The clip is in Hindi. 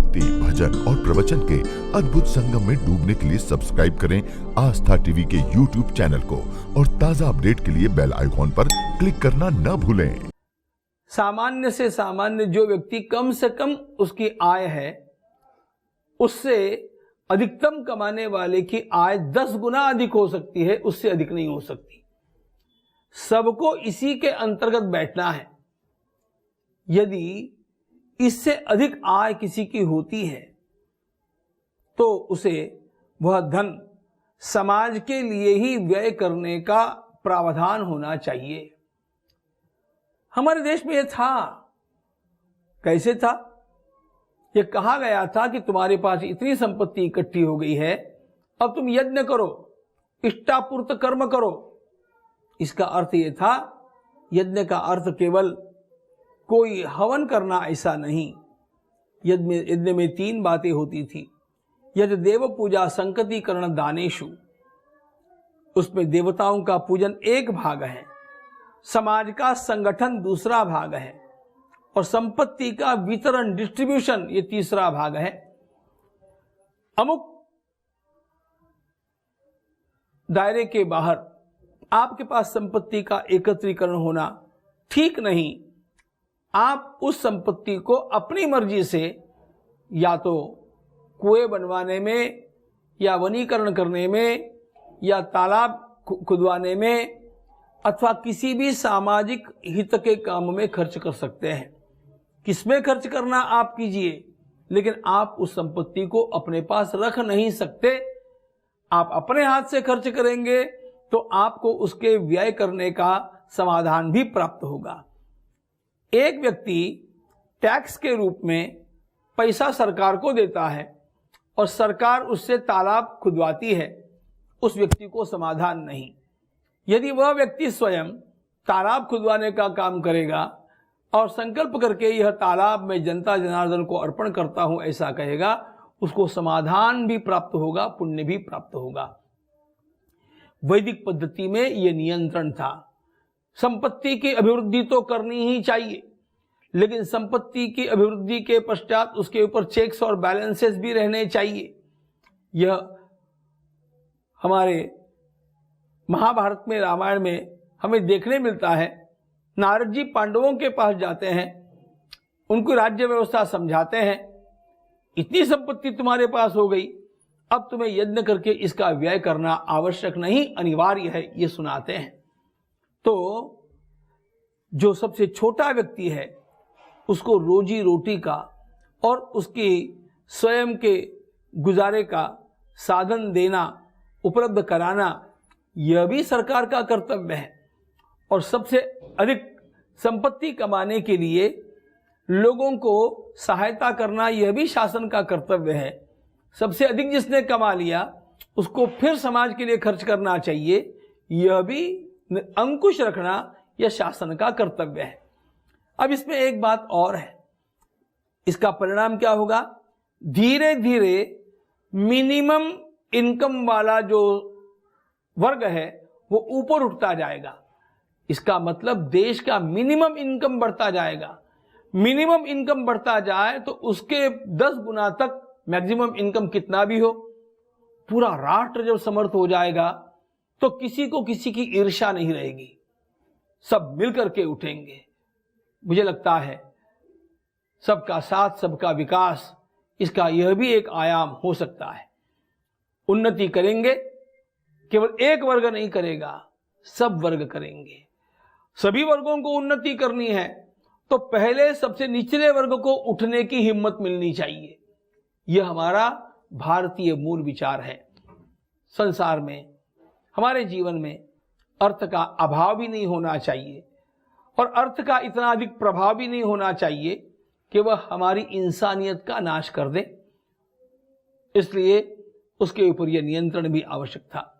भक्ति, भजन और प्रवचन के अद्भुत संगम में डूबने के लिए सब्सक्राइब करें आस्था टीवी के YouTube चैनल को और ताजा अपडेट के लिए बेल आइकॉन पर क्लिक करना न भूलें। सामान्य से सामान्य जो व्यक्ति कम से कम उसकी आय है, उससे अधिकतम कमाने वाले की आय 10 गुना अधिक हो सकती है, उससे अधिक नहीं हो सकती। सबको इसी के अंतर्गत बैठना है। यदि इससे अधिक आय किसी की होती है तो उसे वह धन समाज के लिए ही व्यय करने का प्रावधान होना चाहिए। हमारे देश में यह था। कैसे था? यह कहा गया था कि तुम्हारे पास इतनी संपत्ति इकट्ठी हो गई है, अब तुम यज्ञ करो, इष्टापूर्त कर्म करो। इसका अर्थ यह था, यज्ञ का अर्थ केवल कोई हवन करना ऐसा नहीं। यज्ञ में 3 बातें होती थी। यज्ञ देव पूजा संकतीकरण दानेशु, उसमें देवताओं का पूजन एक भाग है, समाज का संगठन दूसरा भाग है और संपत्ति का वितरण डिस्ट्रीब्यूशन ये तीसरा भाग है। अमुक दायरे के बाहर आपके पास संपत्ति का एकत्रीकरण होना ठीक नहीं। आप उस संपत्ति को अपनी मर्जी से या तो कुएं बनवाने में या वनीकरण करने में या तालाब खुदवाने में अथवा किसी भी सामाजिक हित के काम में खर्च कर सकते हैं। किसमें खर्च करना आप कीजिए, लेकिन आप उस संपत्ति को अपने पास रख नहीं सकते। आप अपने हाथ से खर्च करेंगे तो आपको उसके व्यय करने का समाधान भी प्राप्त होगा। एक व्यक्ति टैक्स के रूप में पैसा सरकार को देता है और सरकार उससे तालाब खुदवाती है, उस व्यक्ति को समाधान नहीं। यदि वह व्यक्ति स्वयं तालाब खुदवाने का काम करेगा और संकल्प करके यह तालाब में जनता जनार्दन को अर्पण करता हूं ऐसा कहेगा, उसको समाधान भी प्राप्त होगा, पुण्य भी प्राप्त होगा। वैदिक पद्धति में यह नियंत्रण था। संपत्ति की अभिवृद्धि तो करनी ही चाहिए, लेकिन संपत्ति की अभिवृद्धि के पश्चात उसके ऊपर चेक्स और बैलेंसेस भी रहने चाहिए। यह हमारे महाभारत में, रामायण में हमें देखने मिलता है। नारद जी पांडवों के पास जाते हैं, उनको राज्य व्यवस्था समझाते हैं। इतनी संपत्ति तुम्हारे पास हो गई, अब तुम्हें यज्ञ करके इसका व्यय करना आवश्यक नहीं, अनिवार्य है, ये सुनाते हैं। तो जो सबसे छोटा व्यक्ति है उसको रोजी रोटी का और उसकी स्वयं के गुजारे का साधन देना, उपलब्ध कराना, यह भी सरकार का कर्तव्य है। और सबसे अधिक संपत्ति कमाने के लिए लोगों को सहायता करना, यह भी शासन का कर्तव्य है। सबसे अधिक जिसने कमा लिया उसको फिर समाज के लिए खर्च करना चाहिए, यह भी अंकुश रखना यह शासन का कर्तव्य है। अब इसमें एक बात और है, इसका परिणाम क्या होगा? धीरे धीरे मिनिमम इनकम वाला जो वर्ग है वो ऊपर उठता जाएगा। इसका मतलब देश का मिनिमम इनकम बढ़ता जाएगा। मिनिमम इनकम बढ़ता जाए तो उसके 10 गुना तक मैक्सिमम इनकम कितना भी हो, पूरा राष्ट्र जब समर्थ हो जाएगा तो किसी को किसी की ईर्ष्या नहीं रहेगी, सब मिलकर के उठेंगे। मुझे लगता है सबका साथ सबका विकास, इसका यह भी एक आयाम हो सकता है। उन्नति करेंगे, केवल एक वर्ग नहीं करेगा, सब वर्ग करेंगे। सभी वर्गों को उन्नति करनी है तो पहले सबसे निचले वर्ग को उठने की हिम्मत मिलनी चाहिए। यह हमारा भारतीय मूल विचार है। संसार में, हमारे जीवन में अर्थ का अभाव भी नहीं होना चाहिए और अर्थ का इतना अधिक प्रभाव भी नहीं होना चाहिए कि वह हमारी इंसानियत का नाश कर दे। इसलिए उसके ऊपर यह नियंत्रण भी आवश्यक था।